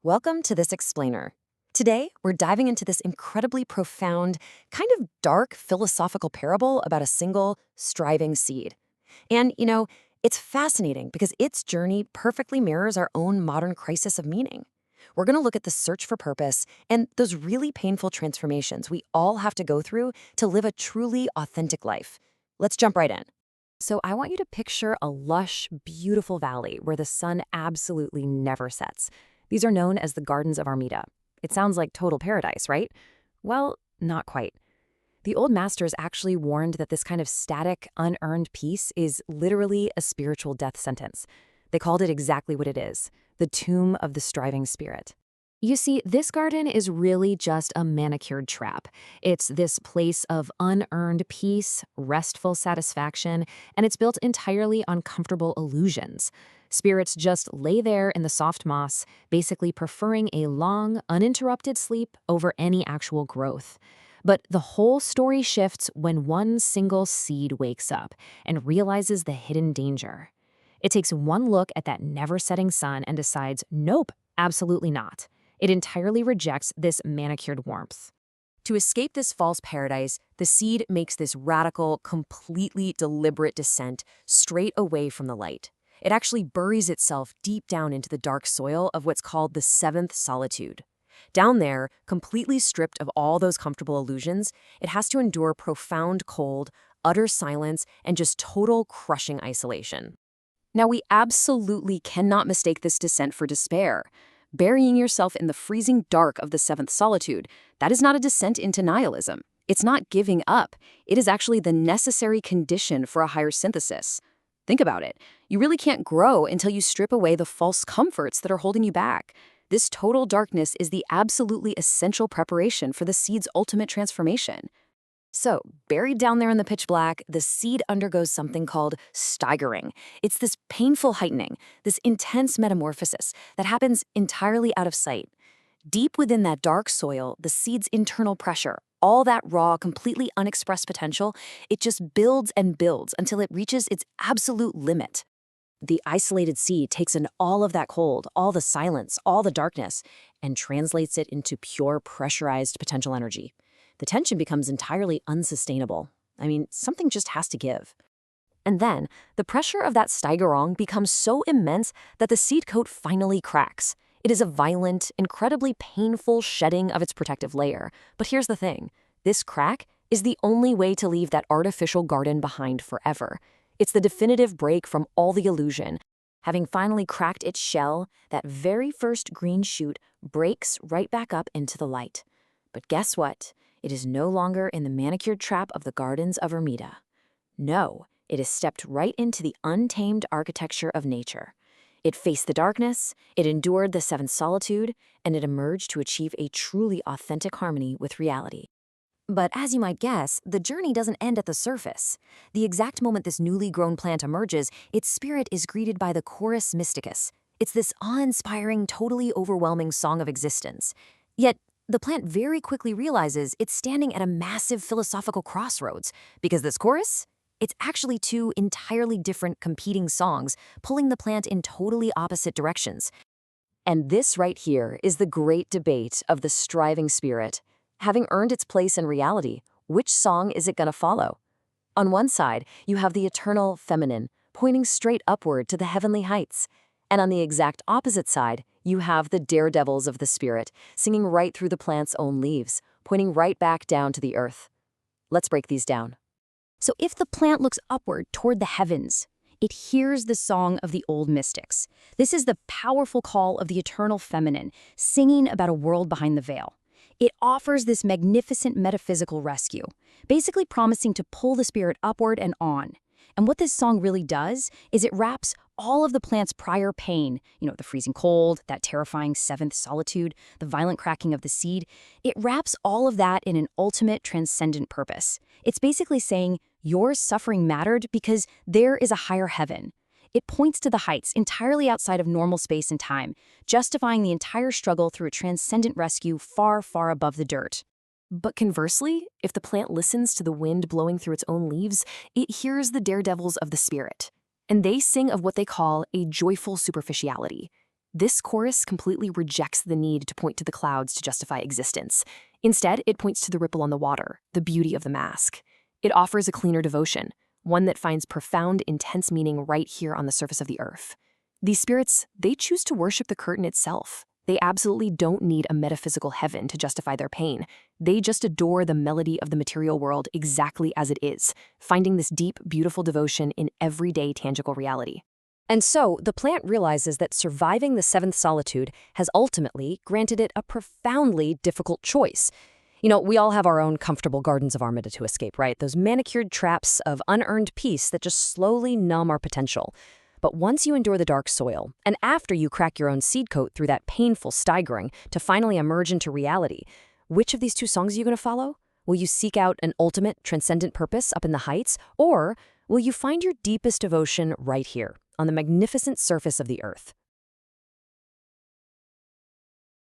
Welcome to this explainer. Today, we're diving into this incredibly profound, kind of dark philosophical parable about a single, striving seed. And, it's fascinating because its journey perfectly mirrors our own modern crisis of meaning. We're going to look at the search for purpose and those really painful transformations we all have to go through to live a truly authentic life. Let's jump right in. So, I want you to picture a lush, beautiful valley where the sun absolutely never sets. These are known as the Gardens of Armida. It sounds like total paradise, right? Well, not quite. The old masters actually warned that this kind of static, unearned peace is literally a spiritual death sentence. They called it exactly what it is, the tomb of the striving spirit. You see, this garden is really just a manicured trap. It's this place of unearned peace, restful satisfaction, and it's built entirely on comfortable illusions. Spirits just lay there in the soft moss, basically preferring a long, uninterrupted sleep over any actual growth. But the whole story shifts when one single seed wakes up and realizes the hidden danger. It takes one look at that never-setting sun and decides, nope, absolutely not. It entirely rejects this manicured warmth. To escape this false paradise, the seed makes this radical, completely deliberate descent straight away from the light. It actually buries itself deep down into the dark soil of what's called the seventh solitude. Down there, completely stripped of all those comfortable illusions, it has to endure profound cold, utter silence, and just total crushing isolation. Now, we absolutely cannot mistake this descent for despair. Burying yourself in the freezing dark of the seventh solitude, that is not a descent into nihilism. It's not giving up. It is actually the necessary condition for a higher synthesis. Think about it. You really can't grow until you strip away the false comforts that are holding you back. This total darkness is the absolutely essential preparation for the seed's ultimate transformation. So, buried down there in the pitch black, the seed undergoes something called staggering. It's this painful heightening, this intense metamorphosis that happens entirely out of sight. Deep within that dark soil, the seed's internal pressure, all that raw, completely unexpressed potential, it just builds and builds until it reaches its absolute limit. The isolated seed takes in all of that cold, all the silence, all the darkness, and translates it into pure pressurized potential energy. The tension becomes entirely unsustainable. Something just has to give. And then, the pressure of that Steigerung becomes so immense that the seed coat finally cracks. It is a violent, incredibly painful shedding of its protective layer. But here's the thing. This crack is the only way to leave that artificial garden behind forever. It's the definitive break from all the illusion. Having finally cracked its shell, that very first green shoot breaks right back up into the light. But guess what? It is no longer in the manicured trap of the Gardens of Armida. No, it has stepped right into the untamed architecture of nature. It faced the darkness, it endured the seventh solitude, and it emerged to achieve a truly authentic harmony with reality. But as you might guess, the journey doesn't end at the surface. The exact moment this newly grown plant emerges, its spirit is greeted by the chorus mysticus. It's this awe-inspiring, totally overwhelming song of existence. Yet, the plant very quickly realizes it's standing at a massive philosophical crossroads, because this chorus, it's actually two entirely different competing songs pulling the plant in totally opposite directions. And this right here is the great debate of the striving spirit. Having earned its place in reality, which song is it going to follow? On one side, you have the eternal feminine, pointing straight upward to the heavenly heights. And on the exact opposite side, you have the daredevils of the spirit, singing right through the plant's own leaves, pointing right back down to the earth. Let's break these down. So if the plant looks upward toward the heavens, it hears the song of the old mystics. This is the powerful call of the eternal feminine, singing about a world behind the veil. It offers this magnificent metaphysical rescue, basically promising to pull the spirit upward and on. And what this song really does is it wraps all of the plant's prior pain, the freezing cold, that terrifying seventh solitude, the violent cracking of the seed, it wraps all of that in an ultimate transcendent purpose. It's basically saying, your suffering mattered because there is a higher heaven. It points to the heights entirely outside of normal space and time, justifying the entire struggle through a transcendent rescue far, far above the dirt. But conversely, if the plant listens to the wind blowing through its own leaves, it hears the daredevils of the spirit. And they sing of what they call a joyful superficiality. This chorus completely rejects the need to point to the clouds to justify existence. Instead, it points to the ripple on the water, the beauty of the mask. It offers a cleaner devotion, one that finds profound, intense meaning right here on the surface of the earth. These spirits, they choose to worship the curtain itself. They absolutely don't need a metaphysical heaven to justify their pain. They just adore the melody of the material world exactly as it is, finding this deep, beautiful devotion in everyday tangible reality. And so, the plant realizes that surviving the seventh solitude has ultimately granted it a profoundly difficult choice. We all have our own comfortable gardens of Armida to escape, right? Those manicured traps of unearned peace that just slowly numb our potential. But once you endure the dark soil, and after you crack your own seed coat through that painful staggering to finally emerge into reality, which of these two songs are you going to follow? Will you seek out an ultimate, transcendent purpose up in the heights, or will you find your deepest devotion right here, on the magnificent surface of the earth?